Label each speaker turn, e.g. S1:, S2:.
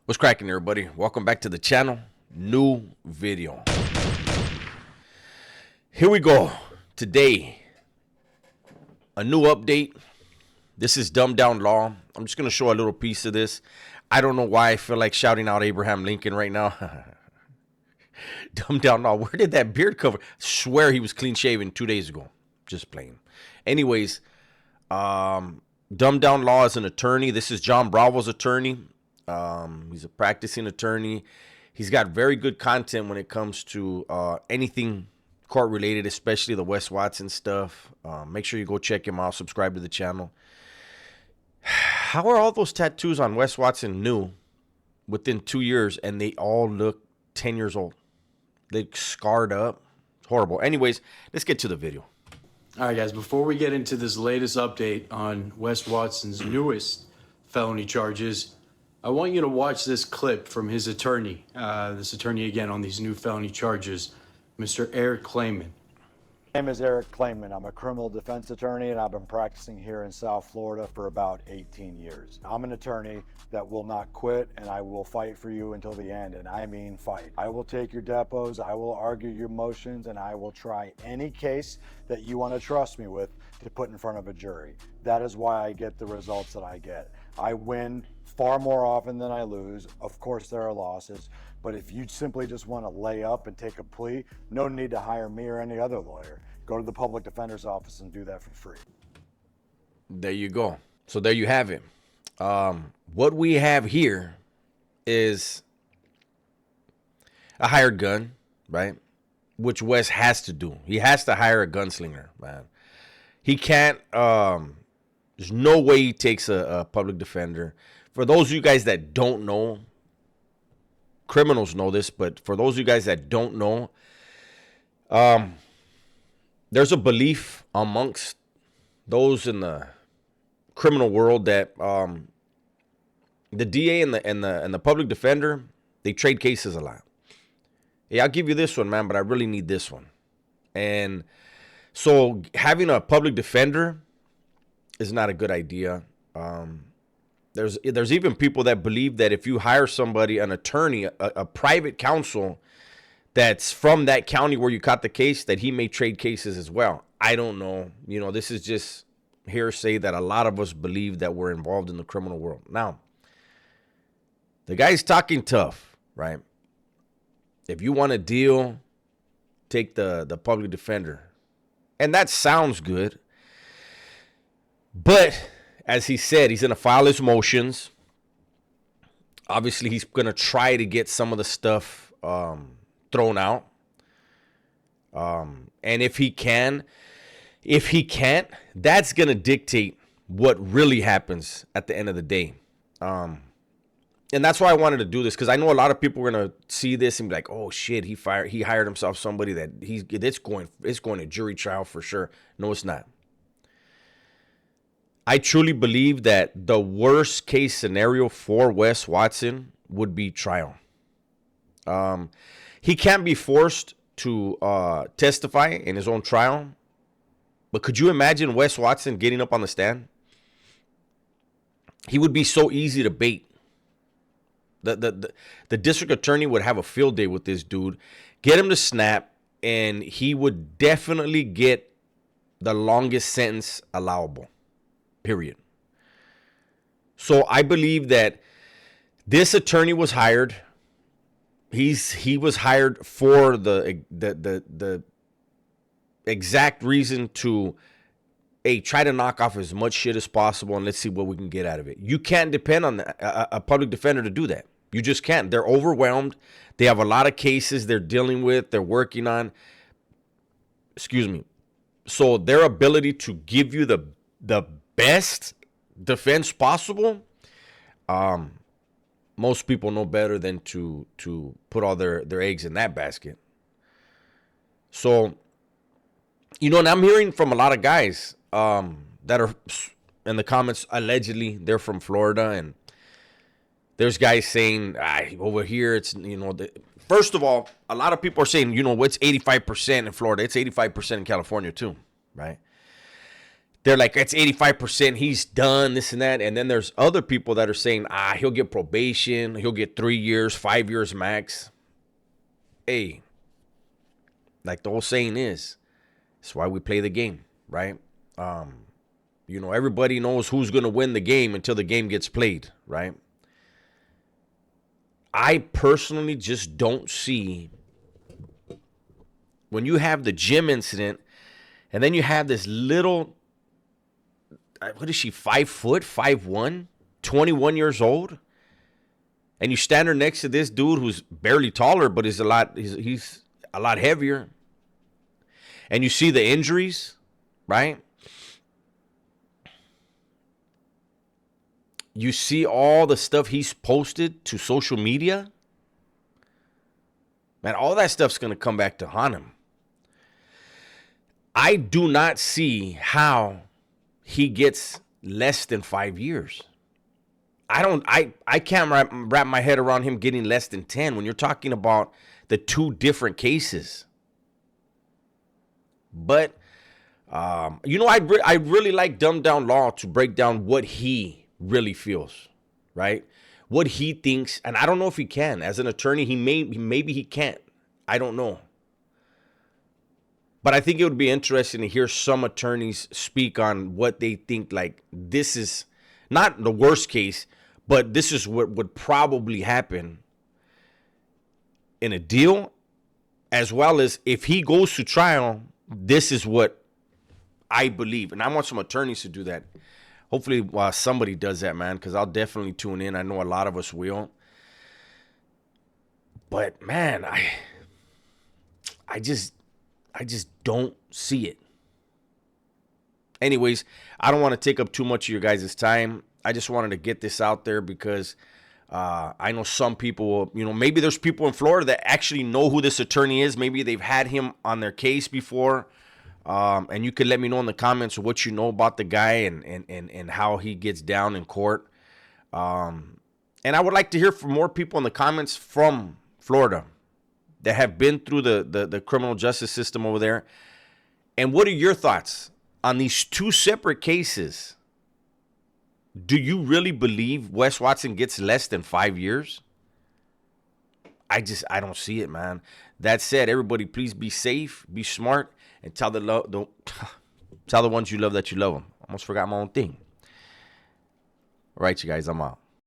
S1: What's cracking, everybody? Welcome back to the channel. New video. Here we go. Today, a new update. This is Dumbed Down Law. I'm just going to show a little piece of this. I don't know why I feel like shouting out Abraham Lincoln right now. Dumbed Down Law. Where did that beard cover? Swear he was clean shaven 2 days ago. Just playing. Anyways, Dumbed Down Law is an attorney. This is John Bravo's attorney. He's a practicing attorney. He's got very good content when it comes to anything court related, especially the Wes Watson stuff. Make sure you go check him out. Subscribe to the channel. How are all those tattoos on Wes Watson new within 2 years and they all look 10 years old? They scarred up. It's horrible. Anyways, let's get to the video.
S2: All right, guys, before we get into this latest update on Wes Watson's newest felony charges, I want you to watch this clip from his attorney, again on these new felony charges, Mr. Eric Klayman.
S3: My name is Eric Klayman. I'm a criminal defense attorney, and I've been practicing here in South Florida for about 18 years. I'm an attorney that will not quit, and I will fight for you until the end, and I mean fight. I will take your depots, I will argue your motions, and I will try any case that you want to trust me with to put in front of a jury. That is why I get the results that I get. I win far more often than I lose. Of course, there are losses, but if you simply just want to lay up and take a plea, no need to hire me or any other lawyer. Go to the public defender's office and do that for free.
S1: There you go. So there you have it. What we have here is a hired gun, right? Which Wes has to do. He has to hire a gunslinger, man. He can't, there's no way he takes a public defender. For those of you guys that don't know, criminals know this, but for those of you guys that don't know, there's a belief amongst those in the criminal world that the DA and the public defender, they trade cases a lot. Yeah, I'll give you this one, man, but I really need this one. And so having a public defender is not a good idea. There's even people that believe that if you hire somebody, an attorney, a private counsel that's from that county where you caught the case, that he may trade cases as well. I don't know. You know, this is just hearsay that a lot of us believe that we're involved in the criminal world. Now, the guy's talking tough, right? If you want a deal, take the public defender. And that sounds good. But as he said, he's going to file his motions. Obviously, he's going to try to get some of the stuff thrown out. And if he can't, that's going to dictate what really happens at the end of the day. And that's why I wanted to do this, because I know a lot of people are going to see this and be like, oh, shit, he hired himself somebody that it's going to jury trial for sure. No, it's not. I truly believe that the worst case scenario for Wes Watson would be trial. He can't be forced to testify in his own trial. But could you imagine Wes Watson getting up on the stand? He would be so easy to bait. The district attorney would have a field day with this dude, get him to snap, and he would definitely get the longest sentence allowable. Period. So I believe that this attorney was hired. He was hired for the exact reason to try to knock off as much shit as possible, and let's see what we can get out of it. You can't depend on a public defender to do that. You just can't. They're overwhelmed. They have a lot of cases they're dealing with, they're working on. Excuse me. So their ability to give you the best defense possible, most people know better than to put all their eggs in that basket. So, you know, and I'm hearing from a lot of guys that are in the comments, allegedly they're from Florida, and there's guys saying, over here it's, you know, first of all, a lot of people are saying, you know, it's 85% in Florida, it's 85% in California too, right? they're like, it's 85%, he's done, this and that. And then there's other people that are saying, he'll get probation, he'll get 3 years, 5 years max. Hey, like the whole saying is, that's why we play the game, right? Everybody knows who's going to win the game until the game gets played, right? I personally just don't see, when you have the gym incident and then you have this little, what is she, 5 foot, 5'1", 21 years old, and you stand her next to this dude who's barely taller but he's a lot heavier, and you see the injuries, right? You see all the stuff he's posted to social media. Man, all that stuff's going to come back to haunt him. I do not see how he gets less than 5 years. I can't wrap my head around him getting less than 10 when you're talking about the two different cases. But, I really like Dumbed Down Law to break down what he really feels, right? What he thinks, and I don't know if he can. As an attorney, maybe he can't. I don't know. But I think it would be interesting to hear some attorneys speak on what they think, like, this is not the worst case, but this is what would probably happen in a deal, as well as if he goes to trial, this is what I believe. And I want some attorneys to do that. Hopefully somebody does that, man, because I'll definitely tune in. I know a lot of us will. But, man, I just don't see it. Anyways, I don't want to take up too much of your guys' time. I just wanted to get this out there because I know some people, maybe there's people in Florida that actually know who this attorney is. Maybe they've had him on their case before. And you could let me know in the comments what you know about the guy and how he gets down in court. And I would like to hear from more people in the comments from Florida that have been through the criminal justice system over there. And what are your thoughts on these two separate cases? Do you really believe Wes Watson gets less than 5 years? I don't see it, man. That said, everybody, please be safe, be smart, and tell the ones you love that you love them. Almost forgot my own thing. All right, you guys, I'm out.